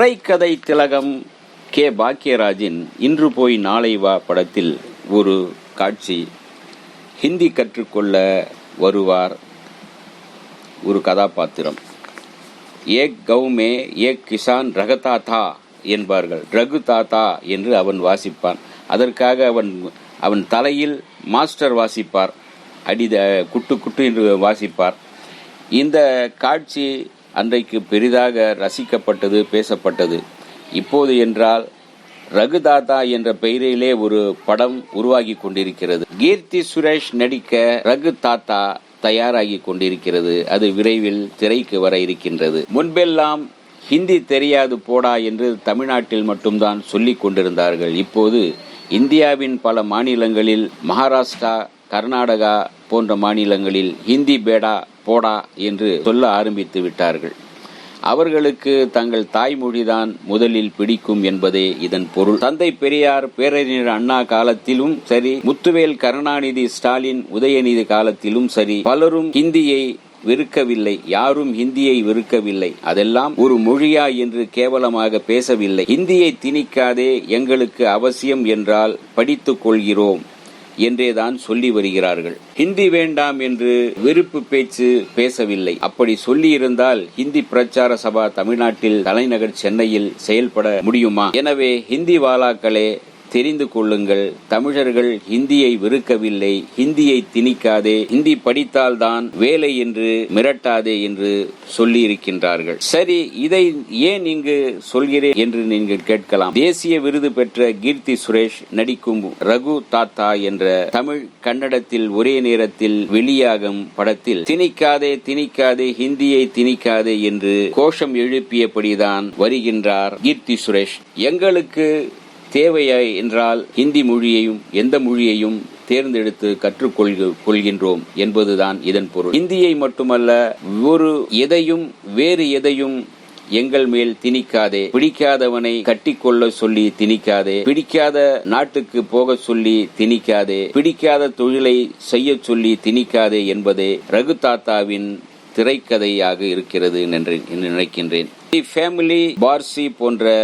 திரைக்கதை திலகம் கே. பாக்யராஜின் இன்று போய் நாளை வா படத்தில் ஒரு காட்சி. ஹிந்தி கற்றுக்கொள்ள வருவார் ஒரு கதாபாத்திரம். ஏக் கவுமே ஏக் கிசான் ரகதா தா என்பார்கள். ரகு தாத்தா என்று அவன் வாசிப்பான். அதற்காக அவன் தலையில் மாஸ்டர் வாசிப்பார். குட்டு குட்டு என்று வாசிப்பார். இந்த காட்சி அன்றைக்கு பெரிதாக ரசிக்கப்பட்டது, பேசப்பட்டது. இப்போது என்றால் ரகுதாத்தா என்ற பெயரிலே ஒரு படம் உருவாகி கொண்டிருக்கிறது. கீர்த்தி சுரேஷ் நடிக்க ரகு தாத்தா தயாராகி கொண்டிருக்கிறது. அது விரைவில் திரைக்கு வர இருக்கின்றது. முன்பெல்லாம் ஹிந்தி தெரியாது போடா என்று தமிழ்நாட்டில் மட்டும்தான் சொல்லிக் கொண்டிருந்தார்கள். இப்போது இந்தியாவின் பல மாநிலங்களில், மகாராஷ்டிரா, கர்நாடகா போன்ற மாநிலங்களில் ஹிந்தி பேடா போடா என்று சொல்ல ஆரம்பித்து விட்டார்கள். அவர்களுக்கு தங்கள் தாய்மொழிதான் முதலில் பிடிக்கும் என்பதே இதன் பொருள். தந்தை பெரியார், பேரறிஞர் அண்ணா காலத்திலும் சரி, முத்துவேல், கருணாநிதி, ஸ்டாலின், உதயநிதி காலத்திலும் சரி, பலரும் ஹிந்தியை வெறுக்கவில்லை. யாரும் ஹிந்தியை வெறுக்கவில்லை. அதெல்லாம் ஒரு மொழியா என்று கேவலமாக பேசவில்லை. ஹிந்தியை திணிக்காதே, எங்களுக்கு அவசியம் என்றால் படித்துக் கொள்கிறோம் என்றேதான் சொல்லி வருகிறார்கள். ஹிந்தி வேண்டாம் என்று வெறுப்பு பேச்சு பேசவில்லை. அப்படி சொல்லி இருந்தால் ஹிந்தி பிரச்சார சபா தமிழ்நாட்டில் தலைநகர் சென்னையில் செயல்பட முடியுமா? எனவே ஹிந்தி வாலாக்களே, தெரிந்து கொள்ளுங்கள், தமிழர்கள் ஹிந்தியை வெறுக்கவில்லை. ஹிந்தியை திணிக்காதே, ஹிந்தி படித்தால்தான் வேலை என்று மிரட்டாதே என்று சொல்லி இருக்கின்றார்கள். சரி, இதை ஏன் இங்கு சொல்கிறேன் என்று நீங்கள் கேட்கலாம். தேசிய விருது பெற்ற கீர்த்தி சுரேஷ் நடிக்கும் ரகு தாத்தா என்ற தமிழ் கன்னடத்தில் ஒரே நேரத்தில் வெளியாகும் படத்தில் திணிக்காதே திணிக்காதே, ஹிந்தியை திணிக்காதே என்று கோஷம் எழுப்பியபடிதான் வருகின்றார் கீர்த்தி சுரேஷ். எங்களுக்கு தேவையா என்றால் ஹிந்தி மொழியையும் எந்த மொழியையும் தேர்ந்தெடுத்து கற்றுக்கொள்கின்றோம் என்பதுதான் இதன் பொருள். ஹிந்தியை மட்டுமல்ல, வேறு எதையும் எங்கள் மேல் திணிக்காதே. பிடிக்காதவனை கட்டிக்கொள்ள சொல்லி திணிக்காதே. பிடிக்காத நாட்டுக்கு போக சொல்லி திணிக்காதே. பிடிக்காத தொழிலை செய்ய சொல்லி திணிக்காதே என்பதே ரகு தாத்தாவின் திரைக்கதையாக இருக்கிறது என்று நினைக்கின்றேன். ஃபேமிலி, பார்சி போன்ற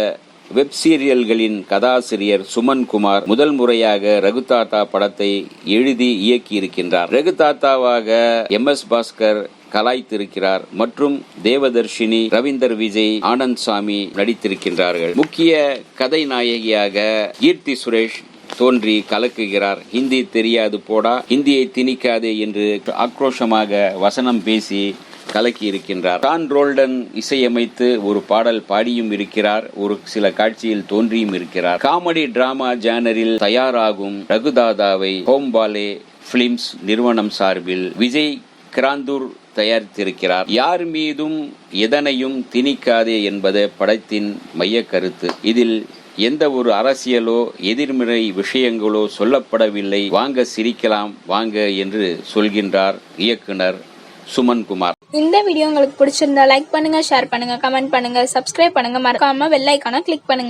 வெப் சீரியல்களின் கதாசிரியர் சுமன் குமார் முதல் முறையாக ரகு தாத்தா படத்தை எழுதி இயக்கி இருக்கின்றார். ரகு தாத்தாவாக MS பாஸ்கர் கலாய்த்திருக்கிறார் மற்றும் தேவதர்ஷினி, ரவீந்தர் விஜய், ஆனந்த் சாமி நடித்திருக்கின்றார்கள். முக்கிய கதை நாயகியாக கீர்த்தி சுரேஷ் தோன்றி கலக்குகிறார். ஹிந்தி தெரியாது போடா, ஹிந்தியை திணிக்காதே என்று ஆக்ரோஷமாக வசனம் பேசி கலக்கி இருக்கின்றார். டான் ரோல்டன் இசையமைத்து ஒரு பாடல் பாடியும் இருக்கிறார். ஒரு சில காட்சியில் தோன்றியும் இருக்கிறார். காமெடி டிராமா ஜானரில் தயாராகும் ரகுதாதாவை ஹோம்பாலே பிலிம்ஸ் நிறுவனம் சார்பில் விஜய் கிராந்தூர் தயாரித்திருக்கிறார். யார் மீதும் எதனையும் திணிக்காதே என்பது படத்தின் மைய கருத்து. இதில் எந்த ஒரு அரசியலோ எதிர்மறை விஷயங்களோ சொல்லப்படவில்லை. வாங்க சிரிக்கலாம் வாங்க என்று சொல்கின்றார் இயக்குனர் சுமன் குமார். இந்த வீடியோ உங்களுக்கு பிடிச்சிருந்தா லைக் பண்ணுங்க, ஷேர் பண்ணுங்க, கமெண்ட் பண்ணுங்க, சப்ஸ்கிரைப் பண்ணுங்க, மறக்காம பெல் ஐகானை கிளிக் பண்ணுங்க.